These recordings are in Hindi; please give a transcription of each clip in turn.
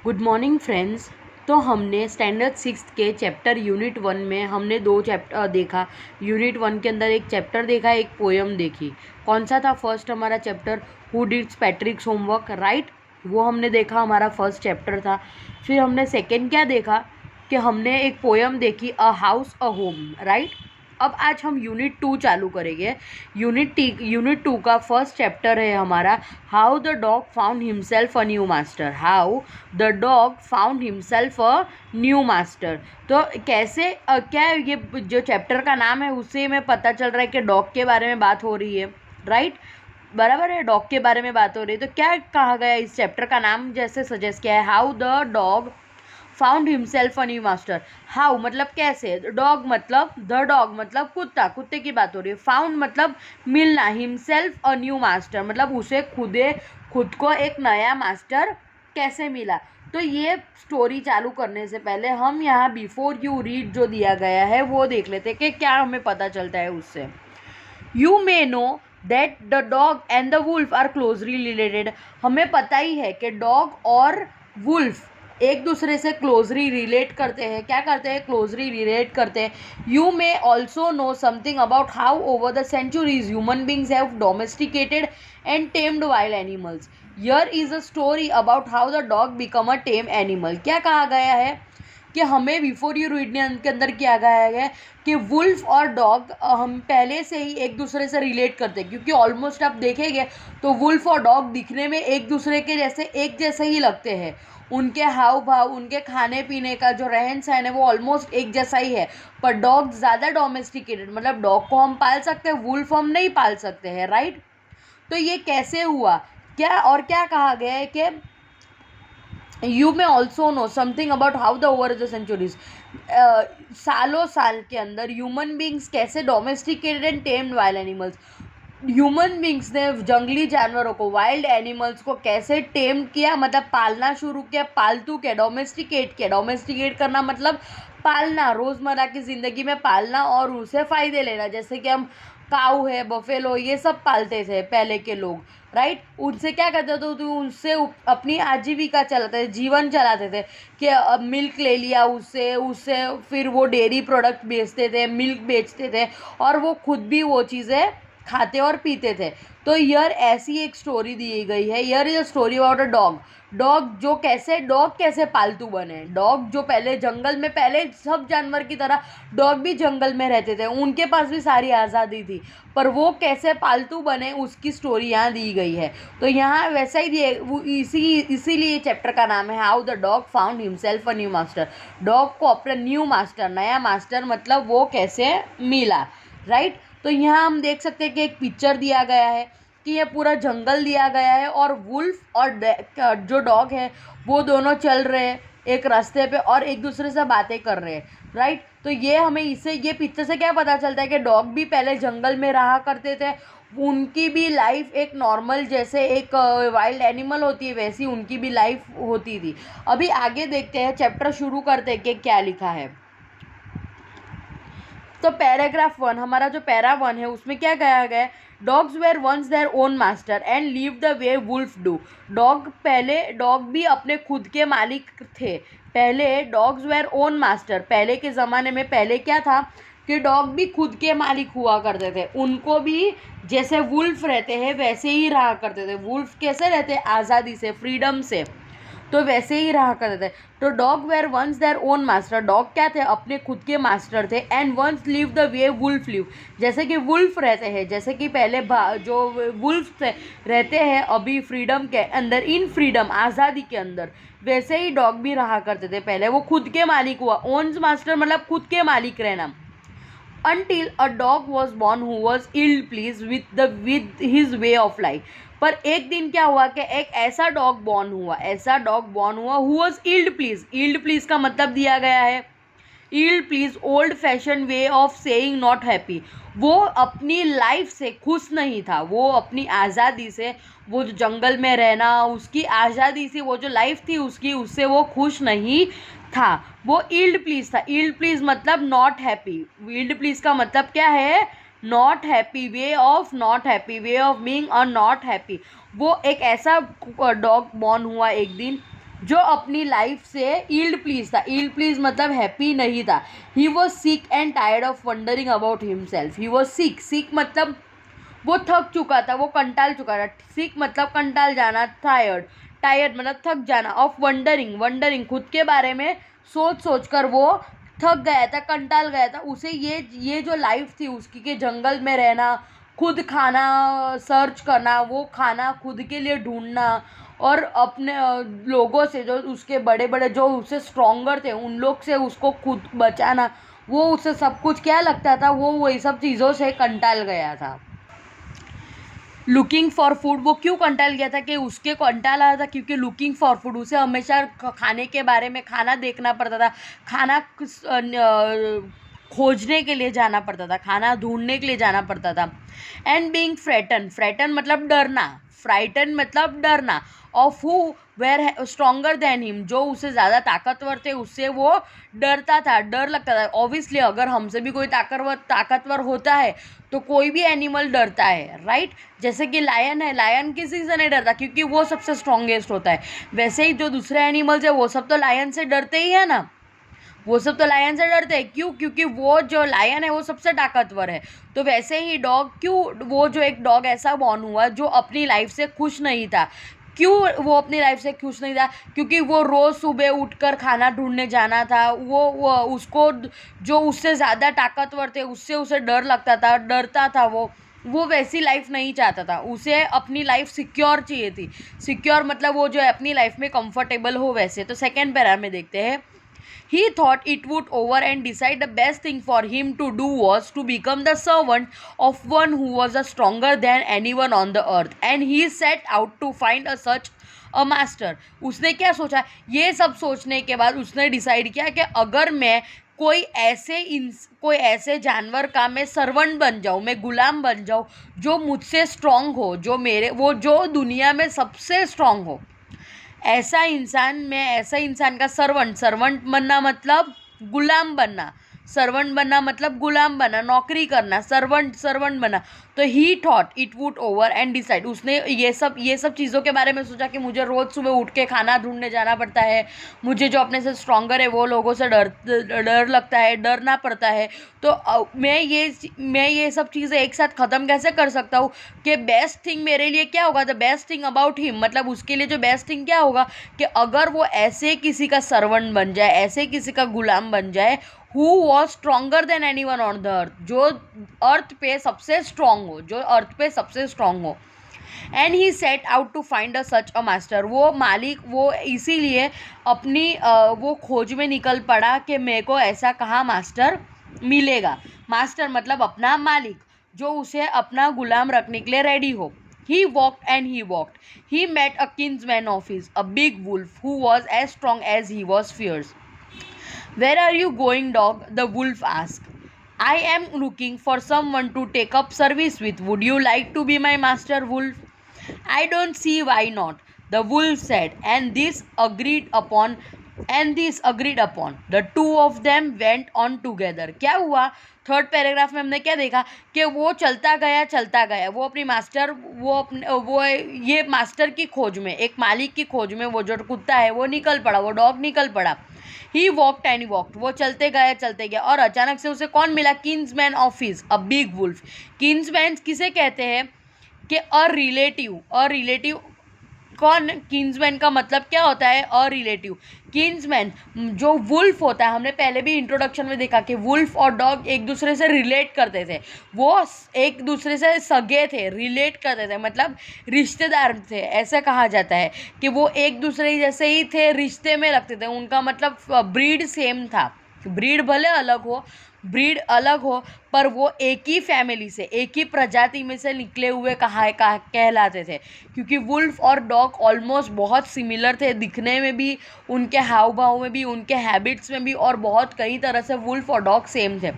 Good morning friends. तो हमने स्टैंडर्ड सिक्स के चैप्टर यूनिट वन में हमने दो चैप्टर देखा। यूनिट वन के अंदर एक चैप्टर देखा, एक पोयम देखी। कौन सा था फर्स्ट हमारा चैप्टर? Who डिड्स पैट्रिक्स homework, right. वो हमने देखा, हमारा फर्स्ट चैप्टर था। फिर हमने सेकेंड क्या देखा कि हमने एक पोयम देखी, a house a home, right. अब आज हम यूनिट टू चालू करेंगे। यूनिट टू का फर्स्ट चैप्टर है हमारा, how the dog found himself a new master. How the dog found himself a new master. तो कैसे क्या ये जो चैप्टर का नाम है उससे हमें पता चल रहा है कि डॉग के बारे में बात हो रही है, राइट। बराबर है, डॉग के बारे में बात हो रही है। तो क्या कहा गया इस चैप्टर का नाम जैसे सजेस्ट किया है, how the dog found himself a new master. How मतलब कैसे, डॉग मतलब द डॉग मतलब कुत्ता, कुत्ते की बात हो रही है। फाउंड मतलब मिलना, हिमसेल्फ अ न्यू मास्टर मतलब उसे खुद को एक नया मास्टर कैसे मिला। तो ये स्टोरी चालू करने से पहले हम यहाँ बिफोर यू रीड जो दिया गया है वो देख लेते हैं कि क्या हमें पता चलता है उससे। You may know that the dog and the wolf are closely related. हमें पता ही है कि डॉग और वुल्फ एक दूसरे से क्लोजली रिलेट करते हैं। क्या करते हैं? क्लोजली रिलेट करते हैं। You may also know something about how over the centuries human beings have domesticated and tamed wild animals. Here is a story about how the dog become a tame animal. क्या कहा गया है कि हमें बिफोर यू रीड के अंदर किया गया है कि वुल्फ और डॉग हम पहले से ही एक दूसरे से रिलेट करते हैं, क्योंकि ऑलमोस्ट आप देखेंगे तो वुल्फ और डॉग दिखने में एक दूसरे के जैसे एक जैसे ही लगते हैं। उनके हाव भाव, उनके खाने पीने का जो रहन सहन है वो ऑलमोस्ट एक जैसा ही है। पर डॉग ज़्यादा डोमेस्टिकेटेड, मतलब डॉग को हम पाल सकते हैं, वुल्फ हम नहीं पाल सकते हैं, राइट। तो ये कैसे हुआ, क्या और क्या कहा गया है कि you may also know something about how the over the centuries. सालों साल के अंदर ह्यूमन बींग्स कैसे domesticated and tamed wild animals, human beings ने जंगली जानवरों को, वाइल्ड एनिमल्स को कैसे टेम किया, मतलब पालना शुरू किया, पालतू क्या, डोमेस्टिकेट किया। डोमेस्टिकेट करना मतलब पालना, रोज़मर्रा की ज़िंदगी में पालना और उसे फ़ायदे लेना। जैसे कि हम काऊ है, बफेलो, ये सब पालते थे पहले के लोग, राइट। उनसे क्या करते थे तो उनसे अपनी आजीविका चलाते थे, जीवन चलाते थे कि मिल्क ले लिया उससे उससे फिर वो डेयरी प्रोडक्ट बेचते थे, मिल्क बेचते थे और वो खुद भी वो चीज़ें खाते और पीते थे। तो यार ऐसी एक स्टोरी दी गई है, यार is a story about a dog. Dog कैसे पालतू बने। डॉग जो पहले जंगल में, पहले सब जानवर की तरह डॉग भी जंगल में रहते थे, उनके पास भी सारी आज़ादी थी, पर वो कैसे पालतू बने उसकी स्टोरी यहाँ दी गई है। तो यहाँ वैसा ही दिए वो, इसीलिए चैप्टर का नाम है how the dog found himself a new master. Dog को अपना न्यू मास्टर, नया मास्टर मतलब वो कैसे मिला, राइट। तो यहाँ हम देख सकते हैं कि एक पिक्चर दिया गया है कि ये पूरा जंगल दिया गया है और वुल्फ और जो डॉग है वो दोनों चल रहे हैं एक रास्ते पे और एक दूसरे से बातें कर रहे हैं, राइट। तो ये हमें इससे, ये पिक्चर से क्या पता चलता है कि डॉग भी पहले जंगल में रहा करते थे, उनकी भी लाइफ एक नॉर्मल, जैसे एक वाइल्ड एनिमल होती है वैसी उनकी भी लाइफ होती थी। अभी आगे देखते हैं, चैप्टर शुरू करते हैं कि क्या लिखा है। तो पैराग्राफ वन, हमारा जो पैरा वन है उसमें क्या कहा गया है, dogs were once their own master and live the way wolf do. Dog भी अपने खुद के मालिक थे। पहले डॉग्स वेर ओन मास्टर, पहले के ज़माने में पहले क्या था कि डॉग भी खुद के मालिक हुआ करते थे। उनको भी जैसे वुल्फ रहते हैं वैसे ही रहा करते थे। वुल्फ कैसे रहते हैं? आज़ादी से, फ्रीडम से, तो वैसे ही रहा करते थे। तो dog were once their own master, dog क्या थे? अपने खुद के मास्टर थे। And once live the way wolf live, जैसे कि वुल्फ रहते हैं, जैसे कि पहले जो वुल्फ रहते हैं अभी फ्रीडम के अंदर, इन फ्रीडम, आज़ादी के अंदर, वैसे ही डॉग भी रहा करते थे। पहले वो खुद के मालिक हुआ, ओन्स मास्टर मतलब खुद के मालिक रहना। until a dog was born who was ill pleased with his way of life। पर एक दिन क्या हुआ कि एक ऐसा डॉग बॉर्न हुआ who was ill pleased का मतलब दिया गया है ill pleased, old fashion way of saying not happy. वो अपनी लाइफ से खुश नहीं था, वो अपनी आज़ादी से, वो जो जंगल में रहना, उसकी आज़ादी से, वो जो लाइफ थी उसकी, उससे वो खुश नहीं था। वो इल्ड प्लीज था। इल्ड प्लीज मतलब नॉट हैप्पी। इल्ड प्लीज का मतलब क्या है? Not happy, way of not happy, way of being a not happy. वो एक ऐसा डॉग बॉर्न हुआ एक दिन जो अपनी लाइफ से इल्ड प्लीज था। इल्ड प्लीज मतलब हैप्पी नहीं था। He was sick and tired of wondering about himself. He was sick, sick मतलब वो थक चुका था, वो कंटाल चुका था। सिक मतलब कंटाल जाना, टायर्ड, टायर्ड मतलब थक जाना, ऑफ वंडरिंग, वंडरिंग खुद के बारे में सोच सोच कर वो थक गया था, कंटाल गया था। उसे ये जो लाइफ थी उसकी, कि जंगल में रहना, खुद खाना सर्च करना, वो खाना खुद के लिए ढूंढना, और अपने लोगों से, जो उसके बड़े बड़े जो उससे स्ट्रॉन्गर थे, उन लोग से उसको खुद बचाना, वो उसे सब कुछ क्या लगता था, वो वही सब चीज़ों से कंटाल गया था। लुकिंग फॉर फूड, वो क्यों कंटाल गया था कि उसके कंटाल आया था, क्योंकि लुकिंग फॉर फूड उसे हमेशा खाने के बारे में, खाना देखना पड़ता था, खाना खोजने के लिए जाना पड़ता था, खाना ढूंढने के लिए जाना पड़ता था। एंड बीइंग फ्रेटन, फ्रेटन मतलब डरना, फ्राइटन मतलब डरना, of who were stronger than him, जो उससे ज़्यादा ताकतवर थे उससे वो डरता था, डर लगता था। ऑब्वियसली अगर हमसे भी कोई ताकतवर होता है तो कोई भी एनिमल डरता है, राइट। जैसे कि लायन है, लायन किसी से नहीं डरता क्योंकि वो सबसे स्ट्रॉन्गेस्ट होता है। वैसे ही जो दूसरे एनिमल्स है वो सब तो लायन से डरते ही है ना, वो सब तो लायन से डरते हैं। क्यों? क्योंकि वो जो लायन है वो सबसे ताकतवर है। तो वैसे ही डॉग, क्यों वो जो एक डॉग ऐसा बॉर्न हुआ जो अपनी लाइफ से खुश नहीं था। क्यों वो अपनी लाइफ से खुश नहीं था? क्योंकि वो रोज़ सुबह उठकर खाना ढूंढने जाना था। वो उसको जो उससे ज़्यादा ताकतवर थे उससे उसे डर लगता था, डरता था। वो वैसी लाइफ नहीं चाहता था, उसे अपनी लाइफ सिक्योर चाहिए थी। सिक्योर मतलब वो जो है अपनी लाइफ में कंफर्टेबल हो वैसे। तो सेकेंड पैरा में देखते हैं, he thought it would over and decide the best thing for him to do was to become the servant of one who was a stronger than anyone on the earth, and he set out to find a such a master. उसने क्या सोचा? ये सब सोचने के बाद उसने डिसाइड किया कि अगर मैं कोई ऐसे जानवर का मैं सर्वेंट बन जाऊँ, मैं गुलाम बन जाऊँ जो मुझसे स्ट्रांग हो, वो जो दुनिया में सबसे स्ट्रांग हो, ऐसा इंसान का सर्वेंट, सर्वेंट बनना मतलब गुलाम बनना, सर्वेंट बनना मतलब गुलाम बनना, नौकरी करना, सर्वेंट बनना। तो ही thought it would over and decide, उसने ये सब चीज़ों के बारे में सोचा कि मुझे रोज़ सुबह उठ के खाना ढूंढने जाना पड़ता है, मुझे जो अपने से स्ट्रॉन्गर है वो लोगों से डर लगता है, डरना पड़ता है। तो मैं ये सब चीज़ें एक साथ ख़त्म कैसे कर सकता हूँ कि बेस्ट थिंग मेरे लिए क्या होगा, the best thing about him, मतलब उसके लिए जो बेस्ट थिंग क्या होगा कि अगर वो ऐसे किसी का सर्वेंट बन जाए, ऐसे किसी का गुलाम बन जाए, who was stronger than any one on the अर्थ, जो अर्थ पे सबसे स्ट्रांग हो, जो अर्थ पे सबसे स्ट्रांग हो। And he set out to find a such a master, वो मालिक, वो इसीलिए वो खोज में निकल पड़ा कि मेरे को ऐसा कहाँ मास्टर मिलेगा। मास्टर मतलब अपना मालिक, जो उसे अपना गुलाम रखने के लिए रेडी हो। He walked and he walked. He met a kinsman of his, a big wolf who was as strong as he was fierce. Where are you going, dog? The wolf asked. I am looking for someone to take up service with. Would you like to be my master, wolf? I don't see why not, the wolf said, and this agreed upon. The two of them went on together. क्या हुआ? थर्ड पैराग्राफ में हमने क्या देखा कि वो चलता गया, वो अपनी मास्टर, वो ये मास्टर की खोज में, एक मालिक की खोज में, वो जो कुत्ता है वो निकल पड़ा, वो डॉग निकल पड़ा। ही वॉकड एंड वॉकड, वो चलते गया, और अचानक से उसे कौन मिला? Kinsman of his, a big wolf. Kinsman किसे कहते हैं? कि अ रिलेटिव कौन? किंग्समैन का मतलब क्या होता है? अ रिलेटिव। किंग्समैन जो वुल्फ होता है, हमने पहले भी इंट्रोडक्शन में देखा कि वुल्फ और डॉग एक दूसरे से रिलेट करते थे, वो एक दूसरे से सगे थे, रिलेट करते थे, मतलब रिश्तेदार थे, ऐसे कहा जाता है कि वो एक दूसरे जैसे ही थे, रिश्ते में रखते थे, उनका मतलब ब्रीड सेम था। ब्रीड भले अलग हो पर वो एक ही फैमिली से, एक ही प्रजाति में से निकले हुए कहलाते थे, क्योंकि वुल्फ और डॉग ऑलमोस्ट बहुत सिमिलर थे दिखने में भी, उनके हाव भाव में भी, उनके हैबिट्स में भी, और बहुत कई तरह से वुल्फ और डॉग सेम थे।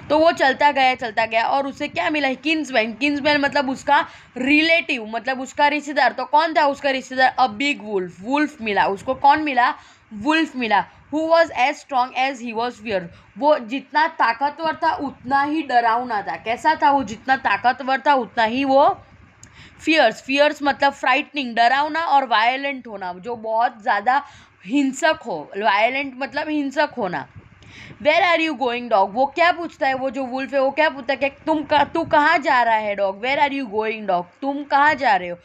तो वो चलता गया और उसे क्या मिला? किंग्समैन मतलब उसका रिलेटिव, मतलब उसका रिश्तेदार। तो कौन था उसका रिश्तेदार? अ बिग वुल्फ मिला उसको। कौन मिला? वुल्फ मिला। Who was as strong as he was fierce, वो जितना ताकतवर था उतना ही डरावना था। कैसा था वो? जितना ताकतवर था उतना ही वो फियर्स मतलब फ्राइटनिंग, डरावना, और वायलेंट होना, जो बहुत ज़्यादा हिंसक हो। वायलेंट मतलब हिंसक होना। Where are you going dog, वो क्या पूछता है, वो जो वुल्फ है वो क्या पूछता है कि तू कहाँ जा रहा है dog. Where are you going dog, तुम कहाँ जा रहे हो।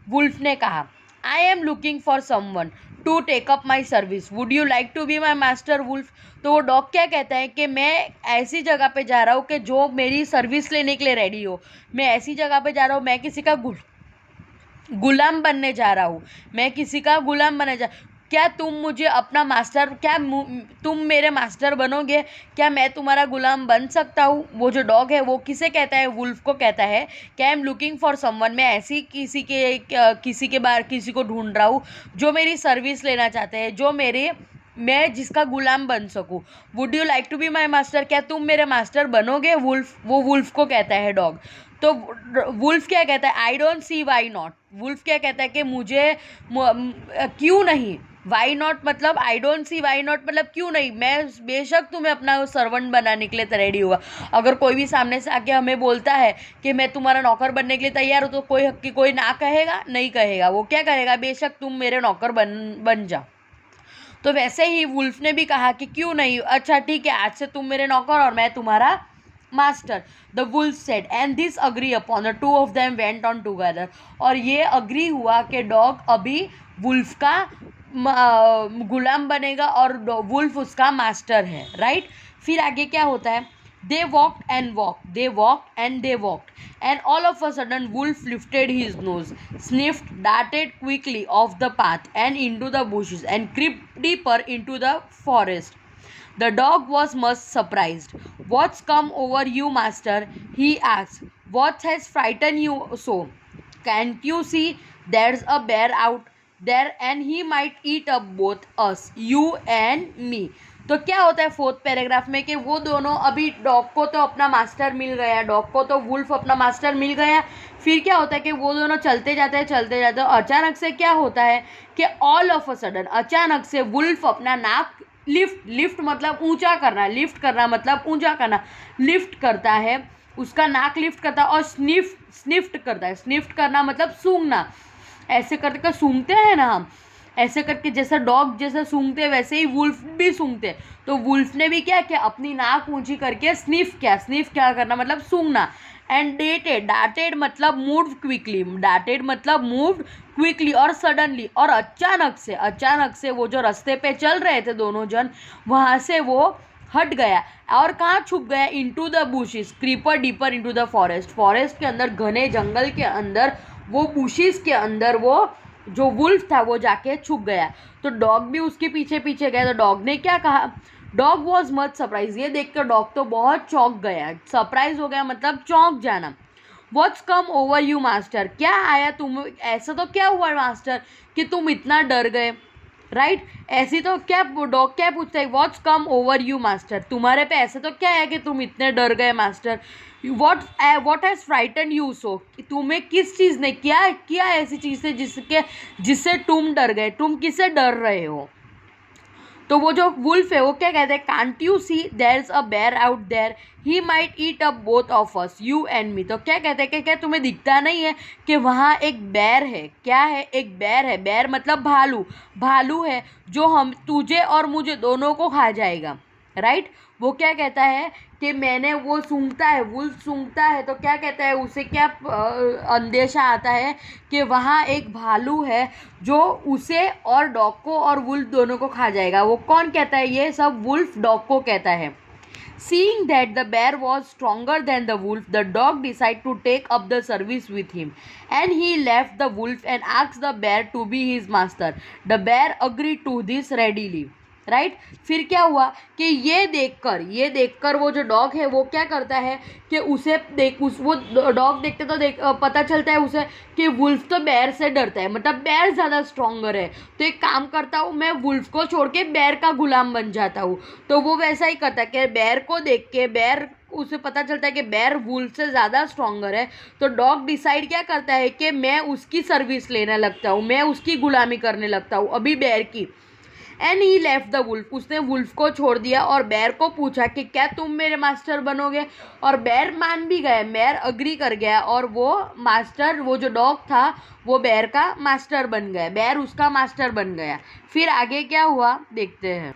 वुल्फ ने कहा, I am looking for someone to take up my service, would you like to be my master wolf. तो वो डॉग क्या कहता है कि मैं ऐसी जगह पे जा रहा हूँ कि जो मेरी सर्विस लेने के लिए रेडी हो। मैं ऐसी जगह पे जा रहा हूँ, मैं किसी का गुलाम बनने जा रहा हूँ, मैं किसी का गुलाम बनने जा। क्या तुम मुझे अपना मास्टर, तुम मेरे मास्टर बनोगे, क्या मैं तुम्हारा गुलाम बन सकता हूँ। वो जो डॉग है वो किसे कहता है, वुल्फ को कहता है कि आई एम लुकिंग फॉर समवन, मैं ऐसी किसी को ढूंढ रहा हूँ जो मेरी सर्विस लेना चाहते हैं, मैं जिसका गुलाम बन सकूँ। Would you like to be my master, क्या तुम मेरे मास्टर बनोगे। वो वुल्फ को कहता है डॉग। तो वुल्फ क्या कहता है, I don't see why not. Wolf क्या कहता है कि क्यों नहीं। वाई नॉट मतलब I don't see why not मतलब क्यों नहीं, मैं बेशक तुम्हें अपना सर्वेंट बनाने के लिए रेडी हुआ। अगर कोई भी सामने से आके हमें बोलता है कि मैं तुम्हारा नौकर बनने के लिए तैयार हूँ, तो कोई ना कहेगा, नहीं कहेगा। वो क्या कहेगा, बेशक तुम मेरे नौकर बन जाओ। तो वैसे ही वुल्फ ने भी कहा कि क्यों नहीं, अच्छा ठीक है, आज से तुम मेरे नौकर और मैं तुम्हारा master. The wolf said and this agree upon, the two of them went on together. और ये अग्री हुआ कि डॉग अभी वुल्फ का गुलाम बनेगा और वुल्फ उसका मास्टर है, राइट। फिर आगे क्या होता है, they walked and they walked, and all of a sudden wolf lifted his nose, sniffed, darted quickly off the path and into the bushes and crept deeper into the forest. The dog was much surprised. What's come over you, master? He asked. What has frightened you so? Can't you see there's a bear out there and he might eat up both us, you and me. तो क्या होता है फोर्थ पैराग्राफ में कि वो दोनों, अभी डॉग को तो अपना मास्टर मिल गया, डॉग को तो वुल्फ अपना मास्टर मिल गया। फिर क्या होता है कि वो दोनों चलते जाते हैं। अचानक से क्या होता है कि ऑल ऑफ अ सडन, अचानक से वुल्फ अपना नाक लिफ्ट मतलब ऊंचा करना, लिफ्ट करना मतलब ऊंचा करना, लिफ्ट करता है, उसका नाक लिफ्ट करता है और स्निफ्ट करता है। स्निफ्ट करना मतलब सूंघना, ऐसे करके सूंघते हैं ना हम, ऐसे करके जैसा डॉग जैसा सूंघते वैसे ही वुल्फ भी सूंघते। तो वुल्फ ने भी क्या किया, अपनी नाक ऊंची करके स्निफ क्या करना मतलब सूंघना। एंड डाटेड मतलब मूव्ड क्विकली, डाटेड मतलब मूव्ड क्विकली और सडनली, और अचानक से वो जो रास्ते पे चल रहे थे दोनों जन, वहाँ से वो हट गया और कहाँ छुप गया, into the bushes, creeper deeper into the forest के अंदर, घने जंगल के अंदर, वो बुशेस के अंदर वो जो वुल्फ था वो जाके छुप गया। तो डॉग भी उसके पीछे पीछे गया। तो डॉग ने क्या कहा, डॉग वॉज मच सरप्राइज, ये देखकर डॉग तो बहुत चौंक गया, सरप्राइज हो गया मतलब चौंक जाना। What's come over you master, क्या आया तुम, ऐसा तो क्या हुआ मास्टर कि तुम इतना डर गए, राइट। ऐसी तो क्या डॉग क्या पूछता है, what's come over you master, तुम्हारे पे ऐसे तो क्या है कि तुम इतने डर गए master. What has frighten you so, तुम्हें किस चीज़ ने क्या किया ऐसी चीज़ से जिससे तुम डर गए, तुम किससे डर रहे हो। तो वो जो वुल्फ है वो क्या कहते हैं, can't you see there is a bear out there, he might eat up both of us, you and me. तो क्या कहते हैं कि क्या तुम्हें दिखता नहीं है कि वहाँ एक बेर है, क्या है, एक बेर है, बेर मतलब भालू है जो हम तुझे और मुझे दोनों को खा जाएगा, राइट। वो क्या कहता है कि मैंने वो सूंघता है, वुल्फ सूंघता है, तो क्या कहता है, उसे क्या अंदेशा आता है कि वहाँ एक भालू है जो उसे और डॉग को और वुल्फ दोनों को खा जाएगा। वो कौन कहता है, ये सब वुल्फ डॉग को कहता है। Seeing that the bear was stronger than the wolf, the dog decided to take up the service with him, and he left the wolf and asked the bear to be his master. The bear agreed to this readily. Right. फिर क्या हुआ कि ये देखकर वो जो डॉग है वो क्या करता है कि वो डॉग देखते तो पता चलता है उसे कि वुल्फ तो बेर से डरता है, मतलब बेर ज़्यादा स्ट्रॉन्गर है। तो एक काम करता हूँ, मैं वुल्फ को छोड़ के बेर का गुलाम बन जाता हूँ। तो वो वैसा ही करता है कि बेर को देख के उसे पता चलता है कि बेर वुल्फ से ज़्यादा स्ट्रॉन्गर है। तो डॉग डिसाइड क्या करता है कि मैं उसकी सर्विस लेने लगता हूँ, मैं उसकी गुलामी करने लगता हूँ अभी बेर की। And he left the wolf, उसने वुल्फ को छोड़ दिया और बेर को पूछा कि क्या तुम मेरे मास्टर बनोगे, और बेर मान भी गया, बेर अग्री कर गया और वो मास्टर, वो जो डॉग था वो बेर का मास्टर बन गया, बेर उसका मास्टर बन गया। फिर आगे क्या हुआ देखते हैं।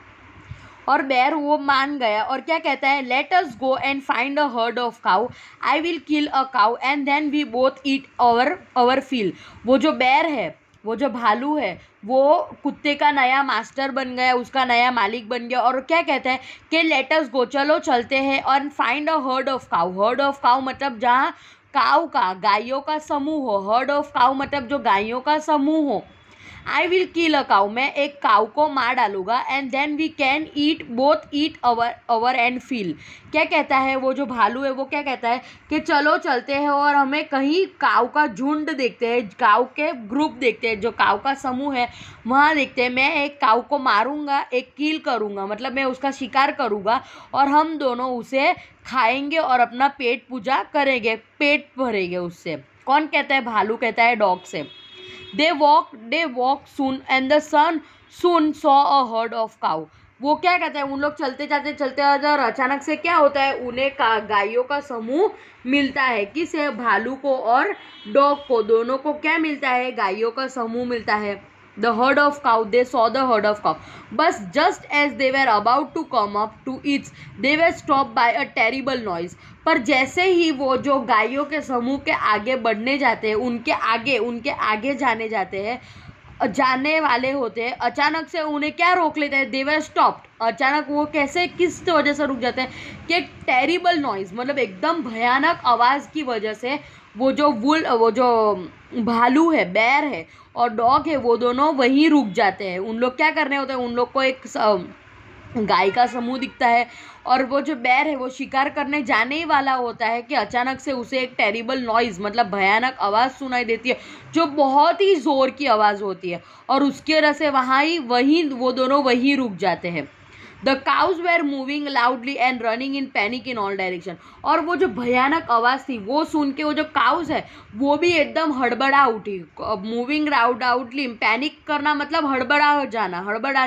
और बेर वो मान गया और क्या कहता है, let us go and find a herd of cow, I will kill a cow and then we both eat our fill. वो जो बेर है, वो जो भालू है, वो कुत्ते का नया मास्टर बन गया, उसका नया मालिक बन गया, और क्या कहता है कि लेट अस गो, चलो चलते हैं, और find a herd of cow. Heard of cow मतलब जहाँ काऊ का, गायों का समूह हो, हर्ड ऑफ काउ मतलब जो गायों का समूह हो। आई विल किल अ काउ, मैं एक काउ को मार डालूंगा, and then we can eat, both eat our and fill. क्या कहता है वो जो भालू है, वो क्या कहता है कि चलो चलते हैं और हमें कहीं काउ का झुंड देखते हैं, काउ के ग्रुप देखते हैं, जो काउ का समूह है वहाँ देखते हैं। मैं एक काउ को मारूंगा, एक किल करूंगा, मतलब मैं उसका शिकार करूंगा, और हम दोनों उसे खाएंगे और अपना पेट पूजा करेंगे, पेट भरेंगे उससे। कौन कहता है, भालू कहता है डॉग से। They walked soon and the sun soon saw a herd of cow. वो क्या कहते हैं, उन लोग चलते जाते चलते और अचानक से क्या होता है, उन्हें गायों का समूह मिलता है। किसे, भालू को और डॉग को, दोनों को क्या मिलता है, गायों का समूह मिलता है। The herd of cow, they saw the herd of cow. But just as they were about to come up to it, they were stopped by a terrible noise. पर जैसे ही वो जो गायों के समूह के आगे बढ़ने जाते हैं, उनके आगे जाने जाते हैं, जाने वाले होते हैं, अचानक से उन्हें क्या रोक लेते हैं, दे वर स्टॉप्ड। अचानक वो कैसे, किस वजह से रुक जाते हैं कि एक टेरिबल नॉइज, मतलब एकदम भयानक आवाज़ की वजह से वो जो भालू है, बेर है और डॉग है, वो दोनों वहीं रुक जाते हैं। उन लोग क्या करने होते हैं, उन लोग को एक गाय का समूह दिखता है, और वो जो बेर है वो शिकार करने जाने ही वाला होता है कि अचानक से उसे एक टेरिबल नॉइज़, मतलब भयानक आवाज़ सुनाई देती है, जो बहुत ही ज़ोर की आवाज़ होती है, और उसकी वजह से वो दोनों वहीं रुक जाते हैं। The cows were mooing loudly and running in panic in all direction. और वो जो भयानक आवाज़ थी वो सुन के वो जो काउज है वो भी एकदम हड़बड़ा उठी। मूविंग लाउडली, पैनिक करना मतलब हड़बड़ा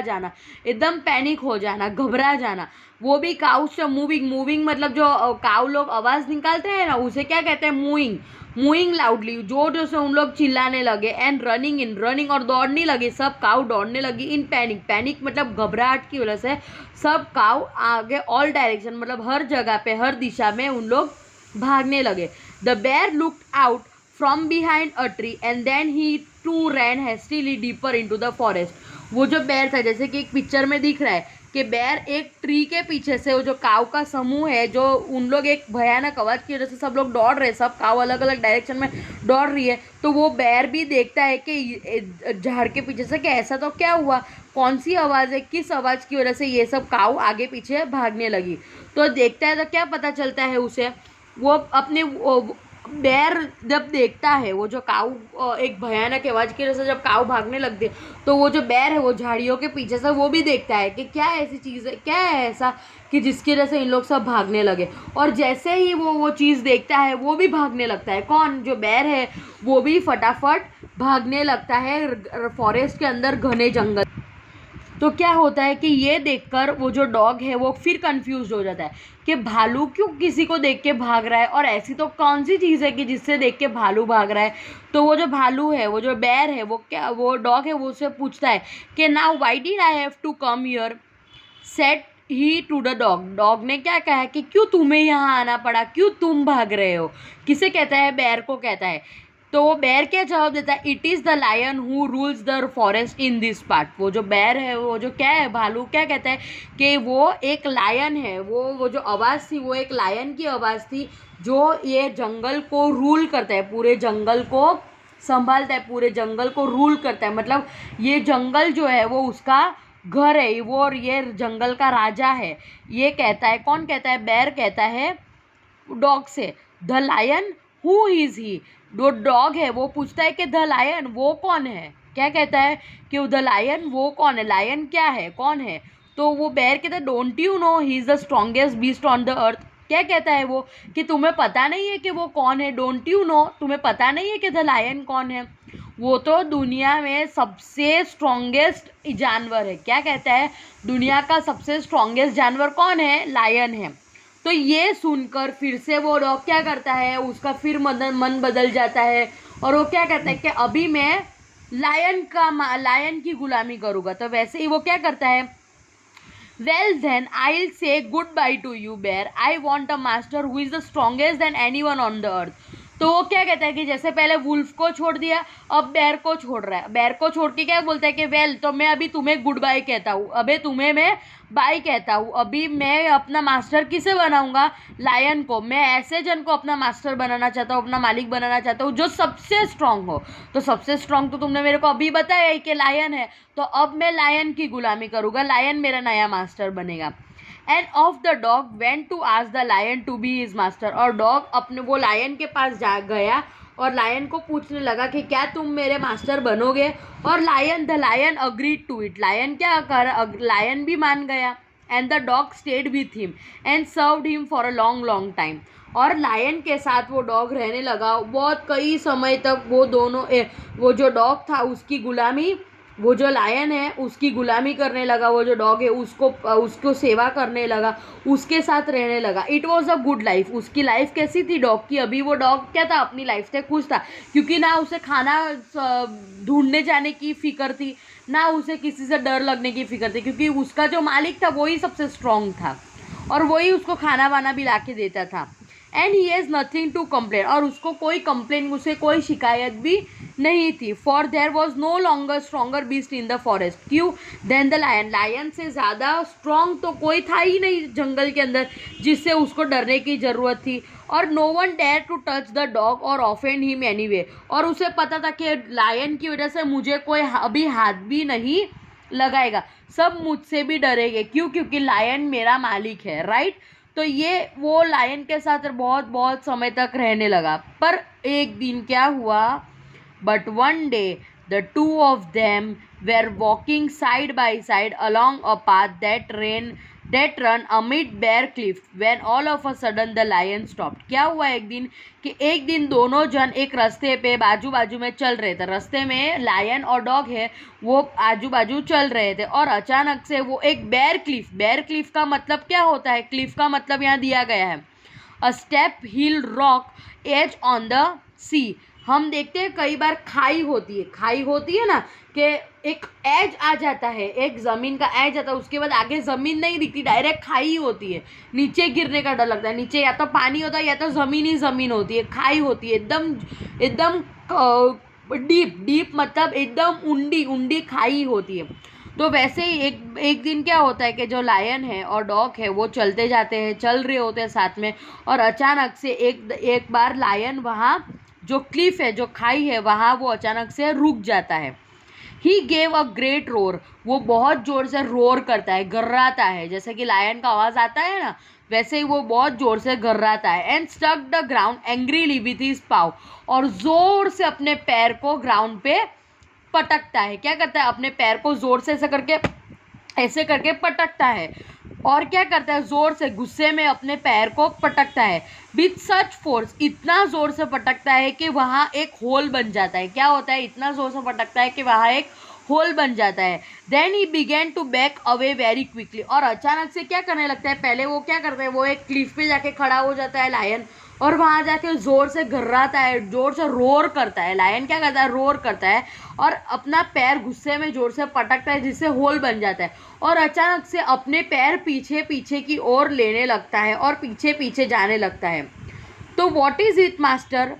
जाना, एकदम पैनिक हो जाना, घबरा जाना। वो भी काउज से मूविंग मतलब जो काउ लोग आवाज़ निकालते हैं ना, उसे क्या कहते हैं, मूविंग लाउडली, जोर से उन लोग चिल्लाने लगे। एंड रनिंग और दौड़ने लगे, सब काउ दौड़ने लगी। इन पैनिक मतलब घबराहट की वजह से सब काउ आगे ऑल डायरेक्शन, मतलब हर जगह पे, हर दिशा में उन लोग भागने लगे। The bear looked out from behind a tree and then he too ran hastily deeper into the forest. वो जो बेयर था, जैसे कि एक पिक्चर में दिख रहा है कि बेर एक ट्री के पीछे से, वो जो काव का समूह है, जो उन लोग एक भयानक आवाज़ की वजह से सब लोग दौड़ रहे हैं, सब काव अलग अलग डायरेक्शन में दौड़ रही है, तो वो बेर भी देखता है कि झाड़ के पीछे से कि ऐसा तो क्या हुआ, कौन सी आवाज़ है, किस आवाज़ की वजह से ये सब काव आगे पीछे भागने लगी। तो देखता है तो क्या पता चलता है उसे, वो अपने बेर जब देखता है, वो जो काऊ एक भयानक आवाज़ की वजह से जब काऊ भागने लगती है, तो वो जो बेर है वो झाड़ियों के पीछे से वो भी देखता है कि क्या ऐसी चीज़ है, क्या है ऐसा कि जिसकी वजह से इन लोग सब भागने लगे। और जैसे ही वो चीज़ देखता है वो भी भागने लगता है। कौन, जो बेर है वो भी फटाफट भागने लगता है फॉरेस्ट के अंदर, घने जंगल। तो क्या होता है कि ये देखकर वो जो डॉग है वो फिर कंफ्यूज हो जाता है कि भालू क्यों किसी को देख के भाग रहा है, और ऐसी तो कौन सी चीज़ है कि जिससे देख के भालू भाग रहा है। तो वो जो भालू है, वो जो बेर है, वो डॉग है, वो उससे पूछता है कि now why did I have to come here, said he to the dog. Dog ने क्या कहा कि क्यों तुम्हें यहाँ आना पड़ा, क्यों तुम भाग रहे हो। किसे कहता है, बेर को कहता है। तो वो बेर क्या जवाब देता है, it is the lion who rules the forest in this part. वो जो बेर है, वो जो क्या है, भालू क्या कहता है कि वो एक लायन है, वो जो आवाज़ थी वो एक लायन की आवाज़ थी, जो ये जंगल को रूल करता है, पूरे जंगल को संभालता है, पूरे जंगल को रूल करता है। मतलब ये जंगल जो है वो उसका घर है, वो, और ये जंगल का राजा है। ये कहता है, कौन कहता है, बेर कहता है डॉग से, द लायन हु इज़ ही। जो डॉग है वो पूछता है कि द लायन वो कौन है, क्या कहता है कि द लायन वो कौन है, लायन क्या है, कौन है। तो वो बेर कहता है, don't you know he is the strongest beast on the अर्थ। क्या कहता है वो कि तुम्हें पता नहीं है कि वो कौन है, डोंट यू नो, तुम्हें पता नहीं है कि द लायन कौन है। वो तो दुनिया में सबसे स्ट्रॉन्गेस्ट जानवर है। क्या कहता है, दुनिया का सबसे स्ट्रॉन्गेस्ट जानवर कौन है, लायन है। तो ये सुनकर फिर से वो डॉग क्या करता है, उसका फिर मन बदल जाता है और वो क्या कहता है कि अभी मैं लायन की गुलामी करूँगा। तो वैसे ही वो क्या करता है, Well then, I'll say goodbye to you, bear. I want a master who is the strongest than anyone on the earth. तो वो क्या कहता है कि जैसे पहले वुल्फ को छोड़ दिया, अब बेर को छोड़ रहा है। बेर को छोड़ के क्या बोलता है कि वेल, तो मैं अभी तुम्हें गुड बाय कहता हूँ, अबे तुम्हें मैं बाय कहता हूँ। अभी मैं अपना मास्टर किसे बनाऊंगा, लायन को। मैं ऐसे जन को अपना मास्टर बनाना चाहता हूँ, अपना मालिक बनाना चाहता हूँ जो सबसे स्ट्रांग हो। तो सबसे स्ट्रांग तो तुमने मेरे को अभी बताया ही कि लायन है, तो अब मैं लायन की गुलामी करूँगा, लायन मेरा नया मास्टर बनेगा। And off the dog went to ask the lion to be his master. और डॉग अपने वो लायन के पास जा गया और लायन को पूछने लगा कि क्या तुम मेरे मास्टर बनोगे। और the lion agreed to it. Lion भी मान गया। And the dog stayed with him and served him for a long long time. और लायन के साथ वो डॉग रहने लगा बहुत कई समय तक। वो दोनों वो जो डॉग था उसकी गुलामी, वो जो लायन है उसकी गुलामी करने लगा, वो जो डॉग है उसको सेवा करने लगा, उसके साथ रहने लगा। It was a good life. उसकी लाइफ कैसी थी डॉग की, अभी वो डॉग क्या था, अपनी लाइफ से खुश था, क्योंकि ना उसे खाना ढूंढने जाने की फिक्र थी, ना उसे किसी से डर लगने की फिक्र थी, क्योंकि उसका जो मालिक था वही सबसे स्ट्रांग था और वही उसको खाना वाना भी ला के देता था। And he has nothing to complain. और उसको कोई कंप्लेन, उसे कोई शिकायत भी नहीं थी। For there was no longer stronger beast in the forest. क्यों, देन द लायन। लायन से ज़्यादा स्ट्रॉन्ग तो कोई था ही नहीं जंगल के अंदर जिससे उसको डरने की ज़रूरत थी। और no one dare to touch the dog or offend him anyway. और उसे पता था कि लायन की वजह से मुझे कोई अभी हाथ भी नहीं लगाएगा, सब मुझसे भी डरेंगे। क्यों, क्योंकि लायन मेरा मालिक है, राइट। तो ये वो लायन के साथ बहुत बहुत समय तक रहने लगा। पर एक दिन क्या हुआ, but one day the two of them were walking side by side along a path that run amid bare cliff when all of a sudden the lion stopped। क्या हुआ एक दिन कि एक दिन दोनों जन एक रास्ते पे बाजू बाजू में चल रहे थे। रास्ते में लायन और डॉग है वो आजू बाजू चल रहे थे और अचानक से वो एक बेर क्लिफ का मतलब क्या होता है, क्लिफ का मतलब यहाँ दिया गया है a steep hill rock edge on the sea. हम देखते हैं कई बार खाई होती है ना, कि एक एज आ जाता है, एक ज़मीन का एज आता है, उसके बाद आगे ज़मीन नहीं दिखती, डायरेक्ट खाई होती है, नीचे गिरने का डर लगता है। नीचे या तो पानी होता है या तो ज़मीन ही ज़मीन होती है, खाई होती है एकदम डीप मतलब एकदम ऊंडी खाई होती है। तो वैसे ही एक दिन क्या होता है कि जो लायन है और डॉग है वो चल रहे होते हैं साथ में। और अचानक से एक बार लायन वहाँ जो क्लिफ है, जो खाई है, वहाँ वो अचानक से रुक जाता है। He gave a great roar. वो बहुत जोर से रोर करता है, गर्राता है, जैसे कि लायन का आवाज़ आता है ना, वैसे ही वो बहुत जोर से गर्राता है। And stuck the ground angrily with his paw. और जोर से अपने पैर को ग्राउंड पे पटकता है। क्या करता है, अपने पैर को जोर से ऐसे करके पटकता है। और क्या करता है, जोर से गुस्से में अपने पैर को पटकता है। विथ सच फोर्स, इतना जोर से पटकता है कि वहाँ एक होल बन जाता है। क्या होता है, इतना जोर से पटकता है कि वहाँ एक होल बन जाता है। Then he began to back away very quickly. और अचानक से क्या करने लगता है, पहले वो क्या करता है, वो एक क्लिफ पे जाके खड़ा हो जाता है लायन, और वहाँ जाके ज़ोर से घर्राता है, ज़ोर से रोर करता है। लायन क्या करता है, रोर करता है और अपना पैर गुस्से में ज़ोर से पटकता है, जिससे होल बन जाता है। और अचानक से अपने पैर पीछे पीछे की ओर लेने लगता है और पीछे पीछे जाने लगता है। तो what is it master,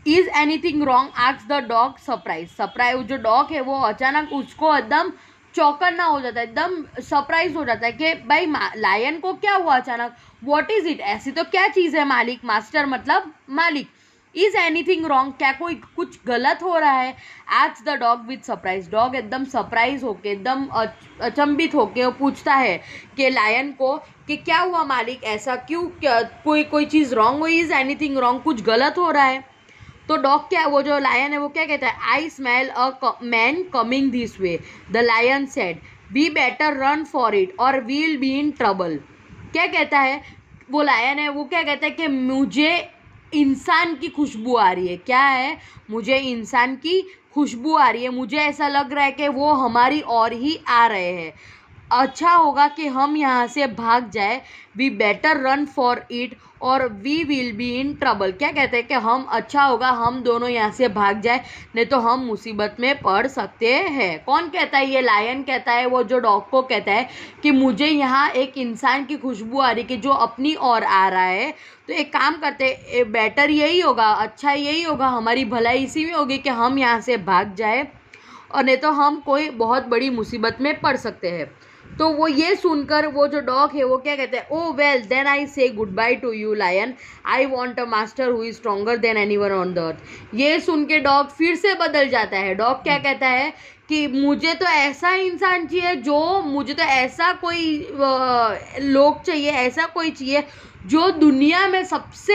is anything wrong, asked the dog surprise. जो डॉग है वो अचानक उसको एकदम चौकन्ना हो जाता है, एकदम सरप्राइज हो जाता है कि भाई लायन को क्या हुआ अचानक, व्हाट इज इट, ऐसी तो क्या चीज़ है, मालिक, मास्टर मतलब मालिक। इज एनीथिंग रॉन्ग, क्या कोई कुछ गलत हो रहा है। Asked the dog with surprise. Dog एकदम सरप्राइज होके, एकदम अचंभित होके वो पूछता है कि लायन को कि क्या हुआ मालिक, ऐसा क्यों, क्या कोई चीज़ रॉन्ग हुई, इज एनीथिंग रॉन्ग, कुछ गलत हो रहा है। तो डॉग क्या, वो जो लायन है वो क्या कहता है, I smell a man coming this way. The lion said we better run for it or we'll be in trouble. क्या कहता है वो लायन है, वो क्या कहता है कि मुझे इंसान की खुशबू आ रही है। क्या है? मुझे इंसान की खुशबू आ रही है, मुझे ऐसा लग रहा है कि वो हमारी ओर ही आ रहे हैं। अच्छा होगा कि हम यहाँ से भाग जाए। We better run for it और we will be in trouble. क्या कहते हैं कि हम अच्छा होगा हम दोनों यहाँ से भाग जाए, नहीं तो हम मुसीबत में पड़ सकते हैं। कौन कहता है? ये लायन कहता है, वो जो डॉग को कहता है कि मुझे यहाँ एक इंसान की खुशबू आ रही कि जो अपनी ओर आ रहा है। तो एक काम करते, बेटर यही होगा, अच्छा यही होगा, हमारी भलाई इसी में होगी कि हम यहाँ से भाग जाए, और नहीं तो हम कोई बहुत बड़ी मुसीबत में पड़ सकते हैं। तो वो ये सुनकर वो जो डॉग है वो क्या कहते हैं? ओ well then I say goodbye to you lion, I want a master who is stronger than anyone on the earth. ये सुन के डॉग फिर से बदल जाता है। डॉग क्या कहता है कि मुझे तो ऐसा इंसान चाहिए, जो मुझे तो ऐसा कोई लोग चाहिए, ऐसा कोई चाहिए जो दुनिया में सबसे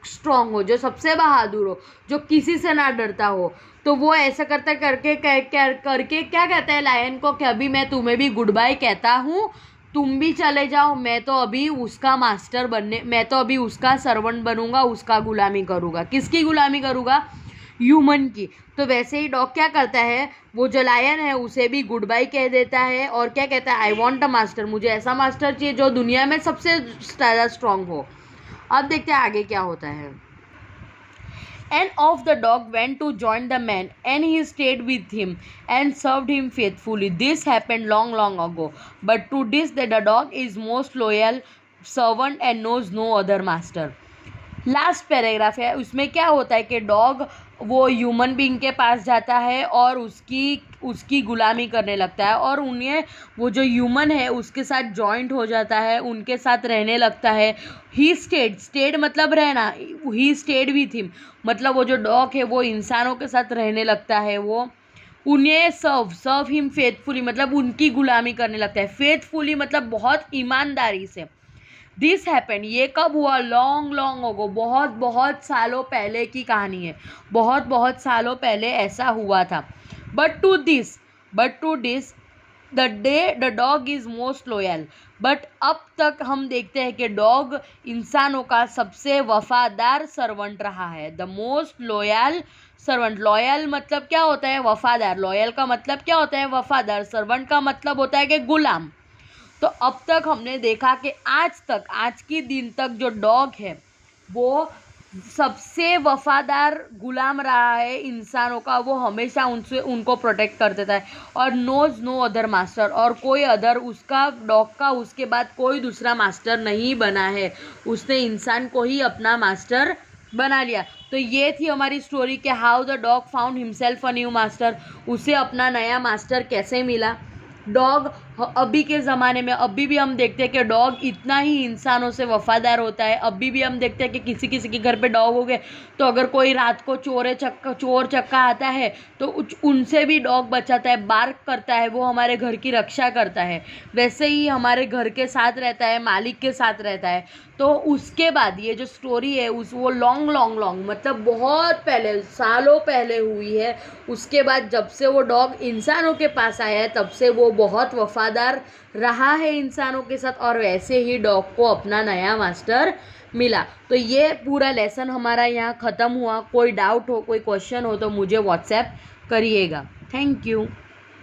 स्ट्रांग हो, जो सबसे बहादुर हो, जो किसी से ना डरता हो। तो वो ऐसा करता करके क्या कहता है लायन को कि अभी मैं तुम्हें भी गुड बाय कहता हूँ, तुम भी चले जाओ, मैं तो अभी उसका मास्टर बनने, मैं तो अभी उसका सर्वेंट बनूंगा, उसका गुलामी करूँगा। किसकी गुलामी करूँगा? ह्यूमन की। तो वैसे ही डॉग क्या करता है, वो जो लायन है उसे भी गुड बाय कह देता है और क्या कहता है? आई वॉन्ट अ मास्टर, मुझे ऐसा मास्टर चाहिए जो दुनिया में सबसे ज़्यादा स्ट्रांग हो। अब देखते हैं आगे क्या होता है। And off the dog went to join the man, and he stayed with him and served him faithfully. This happened long, long ago. But to this day, the dog is most loyal servant and knows no other master. Last paragraph है, उसमें क्या होता है कि डॉग वो ह्यूमन बीइंग के पास जाता है और उसकी गुलामी करने लगता है, और उन्हें वो जो ह्यूमन है उसके साथ जॉइंट हो जाता है, उनके साथ रहने लगता है। ही स्टेड मतलब रहना, ही स्टेड विथ हिम मतलब वो जो डॉग है वो इंसानों के साथ रहने लगता है। वो उन्हें सर्व हिम फेथफुली मतलब उनकी गुलामी करने लगता है। फेथफुली मतलब बहुत ईमानदारी से। दिस हैपन, ये कब हुआ? लॉन्ग लॉन्ग अगो, बहुत बहुत सालों पहले की कहानी है, बहुत बहुत सालों पहले ऐसा हुआ था। But to this the day the dog is most loyal. But अब तक हम देखते हैं कि डॉग इंसानों का सबसे वफादार सर्वेंट रहा है। The most loyal servant. Loyal मतलब क्या होता है? वफादार। लॉयल का मतलब क्या होता है? वफादार। सर्वेंट का मतलब होता है कि गुलाम। तो अब तक हमने देखा कि आज की दिन तक जो डॉग है वो सबसे वफादार गुलाम रहा है इंसानों का। वो हमेशा उनको प्रोटेक्ट कर देता है और नोज नो अदर मास्टर, और कोई अदर उसका डॉग का उसके बाद कोई दूसरा मास्टर नहीं बना है। उसने इंसान को ही अपना मास्टर बना लिया। तो ये थी हमारी स्टोरी कि how the dog found himself a new master. उसे अपना नया मास्टर कैसे मिला। डॉग अभी के ज़माने में अभी भी हम देखते हैं कि डॉग इतना ही इंसानों से वफादार होता है। अभी भी हम देखते हैं कि किसी किसी के घर पे डॉग हो गए तो अगर कोई रात को चोर चक्का आता है तो उनसे भी डॉग बचाता है, बार्क करता है, वो हमारे घर की रक्षा करता है। वैसे ही हमारे घर के साथ रहता है, मालिक के साथ रहता है। तो उसके बाद ये जो स्टोरी है वो लॉन्ग लॉन्ग लॉन्ग मतलब बहुत पहले, सालों पहले हुई है। उसके बाद जब से वो डॉग इंसानों के पास आया है तब से वो बहुत वफादार रहा है इंसानों के साथ, और वैसे ही डॉग को अपना नया मास्टर मिला। तो ये पूरा लेसन हमारा यहाँ ख़त्म हुआ। कोई डाउट हो, कोई क्वेश्चन हो तो मुझे व्हाट्सएप करिएगा। Thank you.